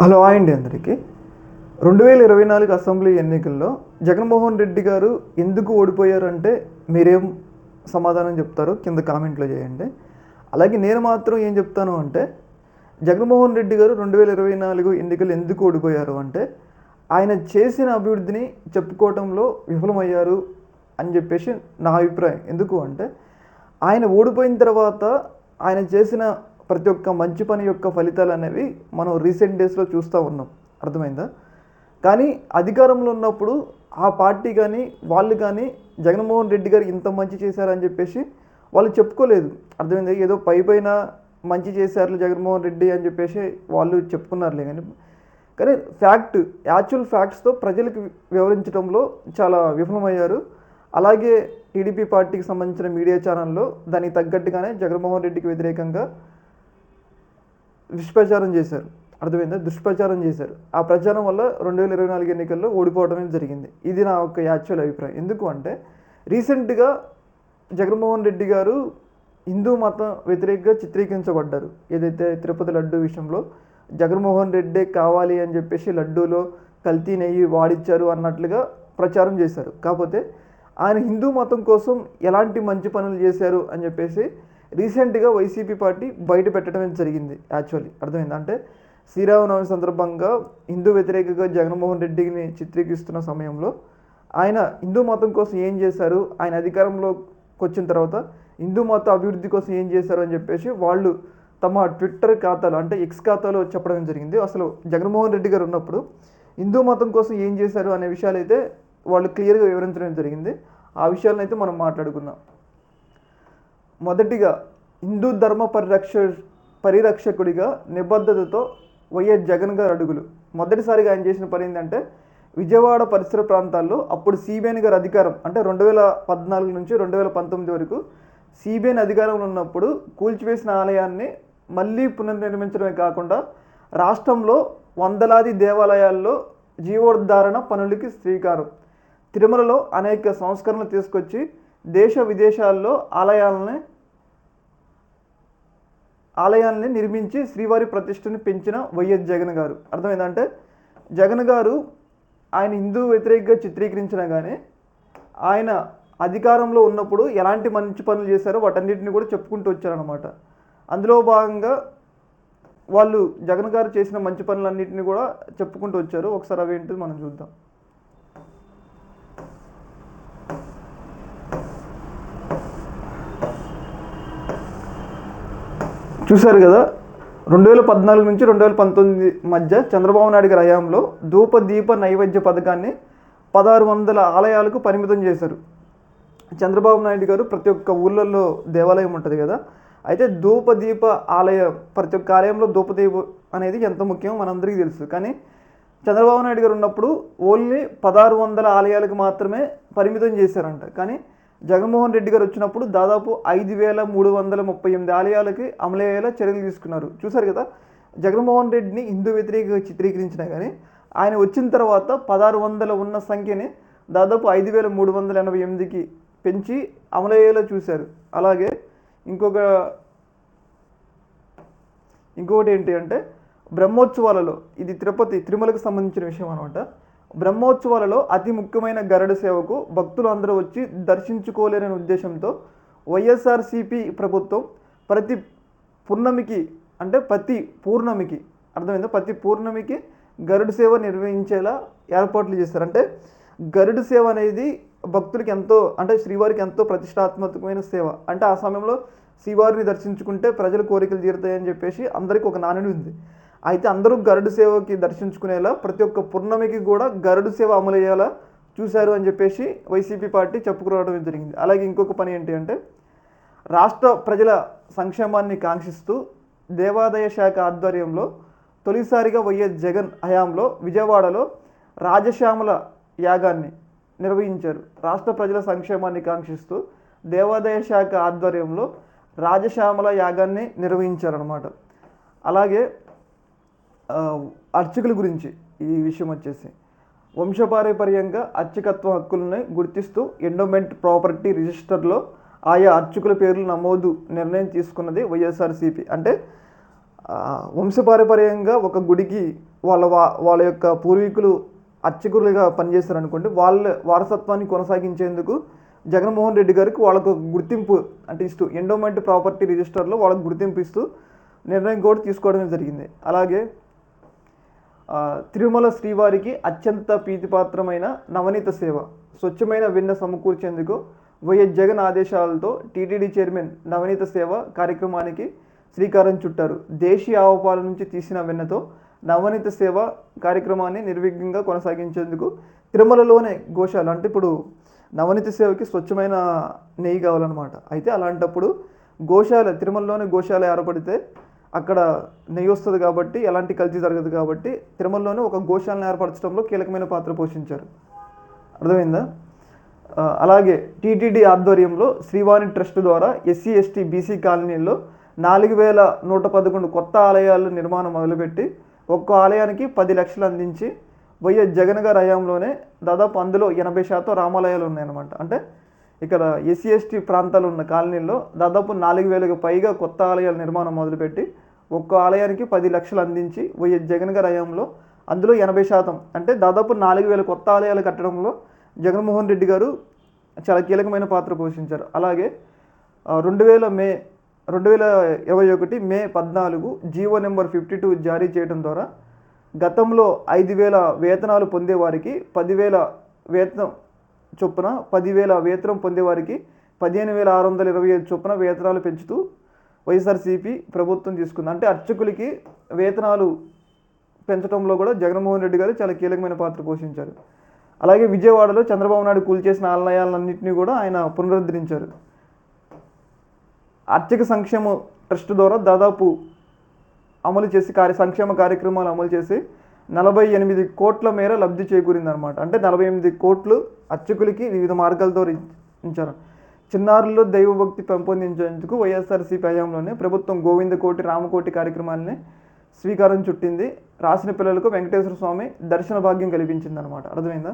Hello అండి అందరికీ. 2024 assembly ఎన్నికల్లో జగన్మోహన్ రెడ్డి గారు ఎందుకు ఓడిపోయారు అంటే మీరేం సమాధానం చెప్తారో కింద కామెంట్లో చేయండి. అలాగే నేను మాత్రం ఏం చెప్తాను అంటే జగన్మోహన్ రెడ్డి గారు 2024 ఎన్నికలు ఎందుకు ఓడిపోయారు అంటే ఆయన చేసిన అభివృద్ధిని చెప్పుకోవటంలో విఫలమయ్యారు అని చెప్పేసి నా అభిప్రాయం. ఎందుకు అంటే ఆయన ఓడిపోయిన తర్వాత ఆయన చేసిన ప్రతి ఒక్క మంచి పని యొక్క ఫలితాలు అనేవి మనం రీసెంట్ డేస్లో చూస్తూ ఉన్నాం. అర్థమైందా? కానీ అధికారంలో ఉన్నప్పుడు ఆ పార్టీ కానీ వాళ్ళు కానీ జగన్మోహన్ రెడ్డి గారు ఇంత మంచి చేశారని చెప్పేసి వాళ్ళు చెప్పుకోలేదు. అర్థమైందా? ఏదో పైన మంచి చేశారు జగన్మోహన్ రెడ్డి అని చెప్పేసి వాళ్ళు చెప్పుకున్నారులే. కానీ యాక్చువల్ ఫ్యాక్ట్స్తో ప్రజలకు వివరించడంలో చాలా విఫలమయ్యారు. అలాగే టీడీపీ పార్టీకి సంబంధించిన మీడియా ఛానల్లో దానికి తగ్గట్టుగానే జగన్మోహన్ రెడ్డికి వ్యతిరేకంగా దుష్ప్రచారం చేశారు. అర్థమైందా? దుష్ప్రచారం చేశారు. ఆ ప్రచారం వల్ల 2024 ఎన్నికల్లో ఓడిపోవడమే జరిగింది. ఇది నా ఒక యాక్చువల్ అభిప్రాయం. ఎందుకు అంటే రీసెంట్గా జగన్మోహన్ రెడ్డి గారు హిందూ మతం వ్యతిరేకంగా చిత్రీకరించబడ్డారు. ఏదైతే తిరుపతి లడ్డు విషయంలో జగన్మోహన్ రెడ్డే కావాలి అని చెప్పేసి లడ్డూలో కల్తీ నెయ్యి వాడిచ్చారు అన్నట్లుగా ప్రచారం చేశారు. కాకపోతే ఆయన హిందూ మతం కోసం ఎలాంటి మంచి పనులు చేశారు అని చెప్పేసి రీసెంట్గా వైసీపీ పార్టీ బయట పెట్టడమే జరిగింది. యాక్చువల్లీ అర్థమైంది అంటే శ్రీరామనవమి సందర్భంగా హిందూ వ్యతిరేకంగా జగన్మోహన్ రెడ్డిని చిత్రీకరిస్తున్న సమయంలో ఆయన హిందూ మతం కోసం ఏం చేశారు, ఆయన అధికారంలోకి వచ్చిన తర్వాత హిందూ మత అభివృద్ధి కోసం ఏం చేశారు అని చెప్పేసి వాళ్ళు తమ ట్విట్టర్ ఖాతాలో అంటే ఎక్స్ ఖాతాలో చెప్పడం జరిగింది. అసలు జగన్మోహన్ రెడ్డి గారు ఉన్నప్పుడు హిందూ మతం కోసం ఏం చేశారు అనే విషయాలు అయితే వాళ్ళు క్లియర్గా వివరించడం జరిగింది. ఆ విషయాలను అయితే మనం మాట్లాడుకుందాం. మొదటిగా హిందూ ధర్మ పరిరక్షకుడిగా నిబద్ధతతో వైఎస్ జగన్ గారు అడుగులు. మొదటిసారిగా ఆయన చేసిన పని ఏంటంటే విజయవాడ పరిసర ప్రాంతాల్లో అప్పుడు సిబిఎన్ గారు అధికారం అంటే 2014 నుంచి 2019 వరకు సిబిఎన్ అధికారంలో ఉన్నప్పుడు కూల్చివేసిన ఆలయాన్ని మళ్ళీ పునర్నిర్మించడమే కాకుండా రాష్ట్రంలో వందలాది దేవాలయాల్లో జీవోద్ధారణ పనులకి శ్రీకారం. తిరుమలలో అనేక సంస్కరణలు తీసుకొచ్చి దేశ విదేశాల్లో ఆలయాల్ని నిర్మించి శ్రీవారి ప్రతిష్టను పెంచిన వైఎస్ జగన్ గారు. అర్థమైందంటే జగన్ గారు ఆయన హిందూ వ్యతిరేకంగా చిత్రీకరించినా కానీ ఆయన అధికారంలో ఉన్నప్పుడు ఎలాంటి మంచి పనులు చేశారో వాటన్నిటిని కూడా చెప్పుకుంటూ వచ్చారనమాట. అందులో భాగంగా వాళ్ళు జగన్ గారు చేసిన మంచి పనులన్నింటినీ కూడా చెప్పుకుంటూ వచ్చారు. ఒకసారి అవి ఏంటో మనం చూద్దాం. చూశారు కదా, 2014 నుంచి 2019 మధ్య చంద్రబాబు నాయుడు గారి హయాంలో ధూపదీప నైవేద్య పథకాన్ని 1600 ఆలయాలకు పరిమితం చేశారు. చంద్రబాబు నాయుడు గారు ప్రతి ఒక్క ఊళ్ళల్లో దేవాలయం ఉంటుంది కదా, అయితే ధూపదీప ఆలయం ప్రతి ఒక్క ఆలయంలో ధూపదీపం అనేది ఎంత ముఖ్యమో మనందరికీ తెలుసు. కానీ చంద్రబాబు నాయుడు గారు ఉన్నప్పుడు ఓన్లీ 1600 ఆలయాలకు మాత్రమే పరిమితం చేశారంట. కానీ జగన్మోహన్ రెడ్డి గారు వచ్చినప్పుడు దాదాపు 5338 ఆలయాలకి అమలయ్యేలా చర్యలు తీసుకున్నారు. చూశారు కదా, జగన్మోహన్ రెడ్డిని హిందూ వ్యతిరేకంగా చిత్రీకరించినా కానీ ఆయన వచ్చిన తర్వాత 1600 ఉన్న సంఖ్యని దాదాపు 5388కి పెంచి అమలయ్యేలా చూశారు. అలాగే ఇంకొకటి ఏంటి అంటే బ్రహ్మోత్సవాలలో, ఇది తిరుమలకు సంబంధించిన విషయం అనమాట. బ్రహ్మోత్సవాలలో అతి ముఖ్యమైన గరుడ సేవకు భక్తులు అందరూ వచ్చి దర్శించుకోలేరనే ఉద్దేశంతో వైఎస్ఆర్సీపీ ప్రభుత్వం ప్రతి పూర్ణమికి అర్థమైందో ప్రతి పూర్ణమికి గరుడ సేవ నిర్వహించేలా ఏర్పాట్లు చేస్తారు. అంటే గరుడ సేవ అనేది భక్తులకి ఎంతో అంటే శ్రీవారికి ఎంతో ప్రతిష్టాత్మకమైన సేవ. అంటే ఆ సమయంలో శ్రీవారిని దర్శించుకుంటే ప్రజల కోరికలు తీరుతాయని చెప్పేసి అందరికీ ఒక నానుడి ఉంది. అయితే అందరూ గరుడు సేవకి దర్శించుకునేలా ప్రతి ఒక్క పూర్ణమికి కూడా గరుడు సేవ అమలయ్యేలా చూశారు అని చెప్పేసి వైసీపీ పార్టీ చెప్పుకురావడం జరిగింది. అలాగే ఇంకొక పని ఏంటి అంటే రాష్ట్ర ప్రజల సంక్షేమాన్ని కాంక్షిస్తూ దేవాదాయ శాఖ ఆధ్వర్యంలో తొలిసారిగా వైఎస్ జగన్ హయాంలో విజయవాడలో రాజశ్యామల యాగాన్ని నిర్వహించారు. రాష్ట్ర ప్రజల సంక్షేమాన్ని కాంక్షిస్తూ దేవాదాయ శాఖ ఆధ్వర్యంలో రాజశ్యామల యాగాన్ని నిర్వహించారన్నమాట. అలాగే అర్చకుల గురించి ఈ విషయం వచ్చేసి వంశపారంపర్యంగా అర్చకత్వ హక్కులను గుర్తిస్తూ ఎండోమెంట్ ప్రాపర్టీ రిజిస్టర్లో ఆయా అర్చకుల పేర్లు నమోదు నిర్ణయం తీసుకున్నది వైఎస్ఆర్సీపీ. అంటే వంశపారపర్యంగా ఒక గుడికి వాళ్ళ యొక్క పూర్వీకులు అర్చకులుగా పనిచేస్తారనుకోండి, వాళ్ళ వారసత్వాన్ని కొనసాగించేందుకు జగన్మోహన్ రెడ్డి గారికి వాళ్ళకు గుర్తింపు అంటే ఇస్తూ ఎండోమెంట్ ప్రాపర్టీ రిజిస్టర్లో వాళ్ళకు గుర్తింపు ఇస్తూ నిర్ణయం కూడా తీసుకోవడమే జరిగింది. అలాగే తిరుమల శ్రీవారికి అత్యంత ప్రీతిపాత్రమైన నవనీత సేవ స్వచ్ఛమైన వెన్న సమకూర్చేందుకు వైఎస్ జగన్ ఆదేశాలతో టీటీడీ చైర్మన్ నవనీత సేవ కార్యక్రమానికి శ్రీకారం చుట్టారు. దేశీయ ఆవుపాల నుంచి తీసిన వెన్నతో నవనీత సేవ కార్యక్రమాన్ని నిర్విఘ్నంగా కొనసాగించేందుకు తిరుమలలోనే గోశాల అంటే ఇప్పుడు నవనీత సేవకి స్వచ్ఛమైన నెయ్యి కావాలన్నమాట. అయితే అలాంటప్పుడు తిరుమలలోనే గోశాల ఏర్పడితే అక్కడ నెయ్యి వస్తుంది కాబట్టి ఎలాంటి కల్తీ జరగదు కాబట్టి తిరుమలలోనే ఒక గోశాలను ఏర్పరచడంలో కీలకమైన పాత్ర పోషించారు. అర్థమైందా? అలాగే టీటీడీ ఆధ్వర్యంలో శ్రీవాణి ట్రస్ట్ ద్వారా ఎస్సీ ఎస్టీ బీసీ కాలనీల్లో 4111 కొత్త ఆలయాల నిర్మాణం మొదలుపెట్టి ఒక్కో ఆలయానికి 10 లక్షలు అందించి వైఎస్ జగన్ గారి హయాంలోనే దాదాపు అందులో 80% రామాలయాలు ఉన్నాయన్నమాట. అంటే ఇక్కడ ఎస్సీ ఎస్టీ ప్రాంతాలు ఉన్న కాలనీల్లో దాదాపు 4000కు పైగా కొత్త ఆలయాల నిర్మాణం మొదలుపెట్టి ఒక్కో ఆలయానికి 10 లక్షలు అందించి వైఎస్ జగన్ గారి హయాంలో అందులో 80% అంటే దాదాపు 4000 కొత్త ఆలయాలు కట్టడంలో జగన్మోహన్ రెడ్డి గారు చాలా కీలకమైన పాత్ర పోషించారు. అలాగే 2021 మే 14 జీవో నెంబర్ 52 జారీ చేయడం ద్వారా గతంలో 5,000 వేతనాలు పొందేవారికి 10,000 వేతనం చొప్పున 10,000 వేతనం పొందేవారికి 15,625 చొప్పున వేతనాలు పెంచుతూ వైఎస్ఆర్సీపీ ప్రభుత్వం తీసుకుంది. అంటే అర్చకులకి వేతనాలు పెంచడంలో కూడా జగన్మోహన్ రెడ్డి గారు చాలా కీలకమైన పాత్ర పోషించారు. అలాగే విజయవాడలో చంద్రబాబు నాయుడు కూల్చేసిన ఆలయాలన్నింటినీ కూడా ఆయన పునరుద్ధరించారు. అర్చక సంక్షేమ ట్రస్ట్ ద్వారా దాదాపు అమలు చేసి సంక్షేమ కార్యక్రమాలు అమలు చేసి 48 కోట్ల మేర లబ్ధి చేకూరిందనమాట. అంటే 48 కోట్లు అర్చకులకి వివిధ మార్గాలతో ఇచ్చారు. చిన్నారుల్లో దైవభక్తి పెంపొందించేందుకు వైఎస్ఆర్సీపీ హయాంలోనే ప్రభుత్వం గోవిందకోటి రామకోటి కార్యక్రమాలని స్వీకారం చుట్టింది. రాసిన పిల్లలకు వెంకటేశ్వర స్వామి దర్శన భాగ్యం కల్పించింది అనమాట. అర్థమైందా?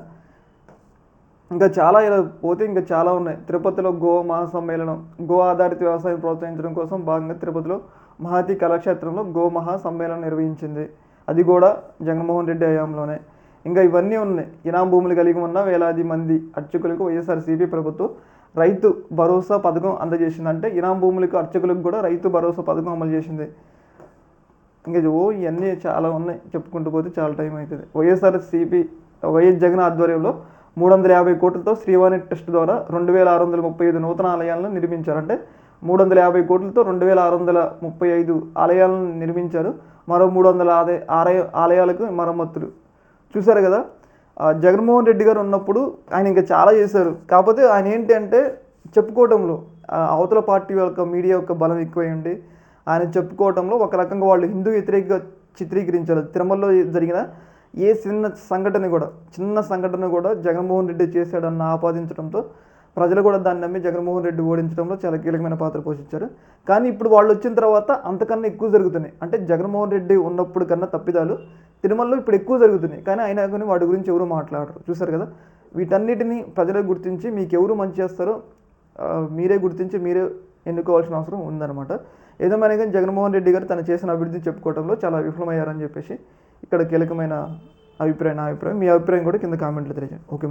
ఇంకా చాలా ఇలా పోతే ఇంకా చాలా ఉన్నాయి. తిరుపతిలో గో మహాసమ్మేళనం గో ఆధారిత వ్యవసాయం ప్రోత్సహించడం కోసం భాగంగా తిరుపతిలో మహతి కళాక్షేత్రంలో గో మహాసమ్మేళనం నిర్వహించింది. అది కూడా జగన్మోహన్ రెడ్డి హయాంలోనే. ఇంకా ఇవన్నీ ఉన్నాయి. ఇనాం భూములు కలిగి ఉన్న వేలాది మంది అర్చకులకు వైఎస్ఆర్సీపీ ప్రభుత్వం రైతు భరోసా పథకం అందజేసింది. అంటే ఇనాం భూములకు అర్చకులకు కూడా రైతు భరోసా పథకం అమలు చేసింది. ఇంకా ఇవన్నీ చాలా ఉన్నాయి, చెప్పుకుంటూ పోతే చాలా టైం అవుతుంది. వైఎస్ జగన్ ఆధ్వర్యంలో 350 కోట్లతో శ్రీవాణి ట్రస్ట్ ద్వారా 2,635 నూతన ఆలయాలను నిర్మించారు. అంటే 350 కోట్లతో 2,635 ఆలయాలను నిర్మించారు. మరో 300 ఆలయాలకు మరమ్మతులు. చూశారు కదా, జగన్మోహన్ రెడ్డి గారు ఉన్నప్పుడు ఆయన ఇంకా చాలా చేశారు. కాకపోతే ఆయన ఏంటి అంటే చెప్పుకోవడంలో అవతల పార్టీ యొక్క మీడియా యొక్క బలం ఎక్కువైంది. ఆయన చెప్పుకోవడంలో ఒక రకంగా వాళ్ళు హిందూ వ్యతిరేకంగా చిత్రీకరించారు. తిరుమలలో జరిగిన చిన్న సంఘటన కూడా జగన్మోహన్ రెడ్డి చేశాడన్న ఆపాదించడంతో ప్రజలు కూడా దాన్ని నమ్మి జగన్మోహన్ రెడ్డి ఓడించడంలో చాలా కీలకమైన పాత్ర పోషించారు. కానీ ఇప్పుడు వాళ్ళు వచ్చిన తర్వాత అంతకన్నా ఎక్కువ జరుగుతున్నాయి. అంటే జగన్మోహన్ రెడ్డి ఉన్నప్పుడు కన్నా తప్పిదాలు తిరుమలలో ఇప్పుడు ఎక్కువ జరుగుతున్నాయి. కానీ అయినా కానీ వాటి గురించి ఎవరు మాట్లాడరు. చూసారు కదా, వీటన్నిటిని ప్రజలకు గుర్తించి మీకు ఎవరు మంచి చేస్తారో మీరే గుర్తించి మీరే ఎన్నుకోవాల్సిన అవసరం ఉందన్నమాట. ఏదేమైనా కానీ జగన్మోహన్ రెడ్డి గారు తను చేసిన అభివృద్ధిని చెప్పుకోవడంలో చాలా విఫలమయ్యారని చెప్పేసి ఇక్కడ కీలకమైన నా అభిప్రాయం. మీ అభిప్రాయం కూడా కింద కామెంట్లో తెలియజేయండి. ఓకే.